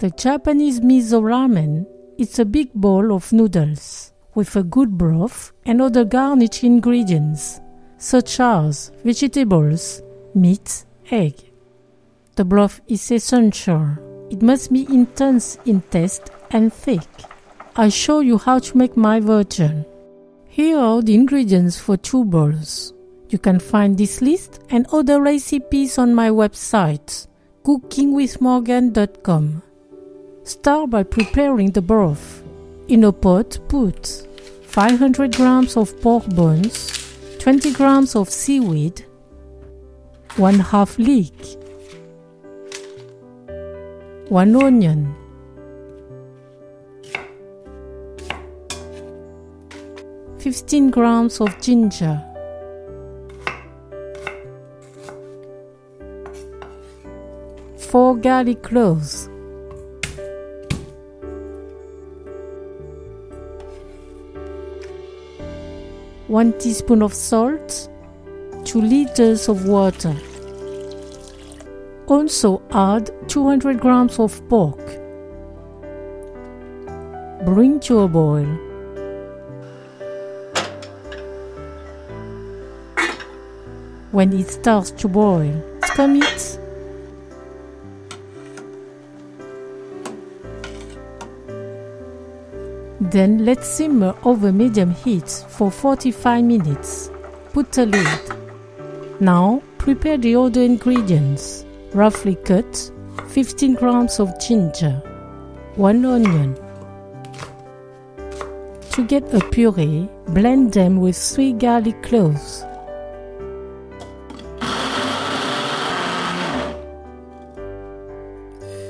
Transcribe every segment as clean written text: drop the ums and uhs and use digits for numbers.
The Japanese Miso Ramen is a big bowl of noodles with a good broth and other garnish ingredients, such as vegetables, meat, egg. The broth is essential. It must be intense in taste and thick. I show you how to make my version. Here are the ingredients for 2 bowls. You can find this list and other recipes on my website, cookingwithmorgane.com. Start by preparing the broth. In a pot, put 500 grams of pork bones, 20 grams of seaweed, 1/2 leek, 1 onion, 15 grams of ginger, 4 garlic cloves, 1 teaspoon of salt, 2 liters of water. Also add 200 grams of pork. Bring to a boil. When it starts to boil, skim it. Then let simmer over medium heat for 45 minutes. Put a lid. Now prepare the other ingredients. Roughly cut 15 grams of ginger, 1 onion. To get a puree, blend them with 3 garlic cloves.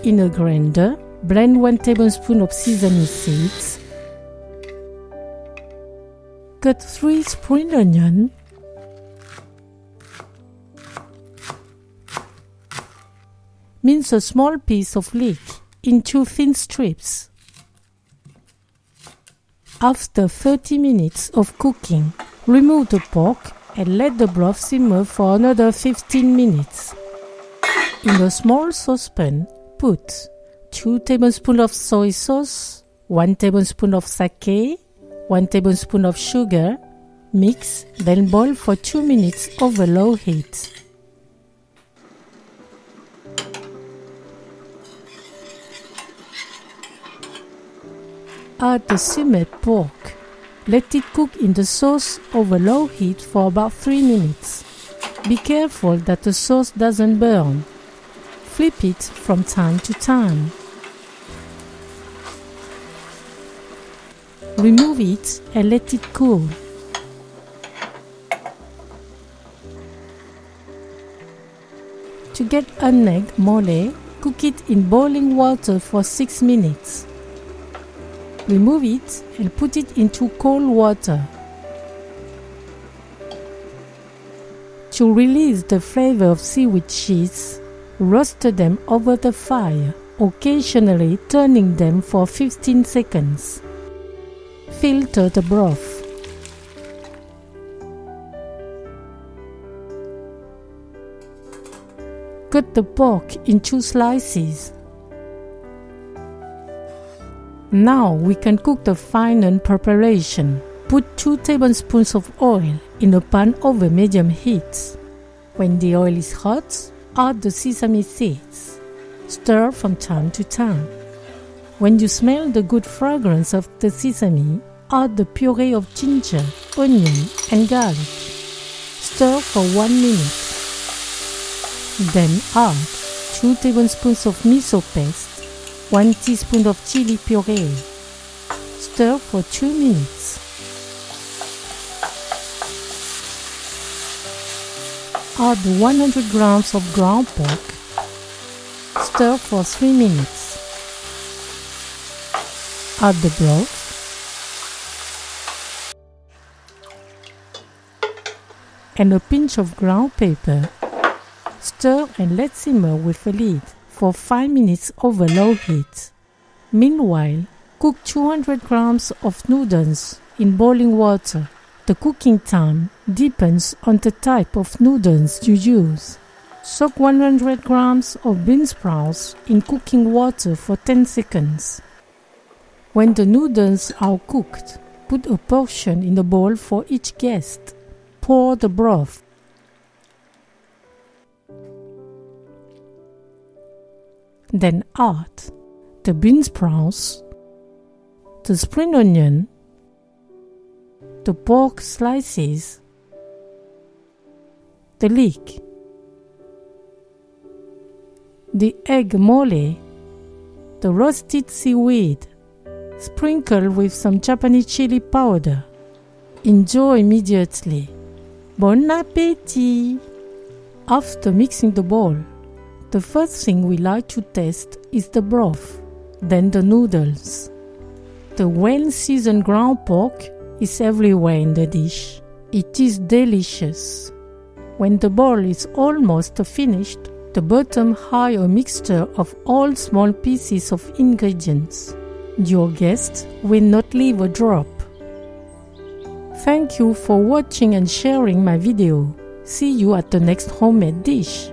In a grinder, blend 1 tablespoon of sesame seeds. Cut 3 spring onions. Mince a small piece of leek into thin strips. After 30 minutes of cooking, remove the pork and let the broth simmer for another 15 minutes. In a small saucepan, put 2 tablespoons of soy sauce, 1 tablespoon of sake, 1 tablespoon of sugar. Mix, then boil for 2 minutes over low heat. Add the simmered pork. Let it cook in the sauce over low heat for about 3 minutes. Be careful that the sauce doesn't burn. Flip it from time to time. Remove it and let it cool. To get unegged mole, cook it in boiling water for 6 minutes. Remove it and put it into cold water. To release the flavor of seaweed cheese, roast them over the fire, occasionally turning them for 15 seconds. Filter the broth. Cut the pork into slices. Now we can cook the final preparation. Put 2 tablespoons of oil in a pan over medium heat. When the oil is hot, add the sesame seeds. Stir from time to time. When you smell the good fragrance of the sesame, add the puree of ginger, onion, and garlic. Stir for 1 minute. Then add 2 tablespoons of miso paste, 1 teaspoon of chili puree. Stir for 2 minutes. Add 100 grams of ground pork. Stir for 3 minutes. Add the broth. And a pinch of ground pepper. Stir and let simmer with a lid for 5 minutes over low heat. Meanwhile, cook 200 grams of noodles in boiling water. The cooking time depends on the type of noodles you use. Soak 100 grams of bean sprouts in cooking water for 10 seconds. When the noodles are cooked, put a portion in the bowl for each guest. Pour the broth. Then add the bean sprouts, the spring onion, the pork slices, the leek, the egg mole, the roasted seaweed. Sprinkle with some Japanese chili powder. Enjoy immediately. Bon appétit! After mixing the bowl, the first thing we like to taste is the broth, then the noodles. The well-seasoned ground pork is everywhere in the dish. It is delicious. When the bowl is almost finished, the bottom hide a mixture of all small pieces of ingredients. Your guests will not leave a drop. Thank you for watching and sharing my video. See you at the next homemade dish.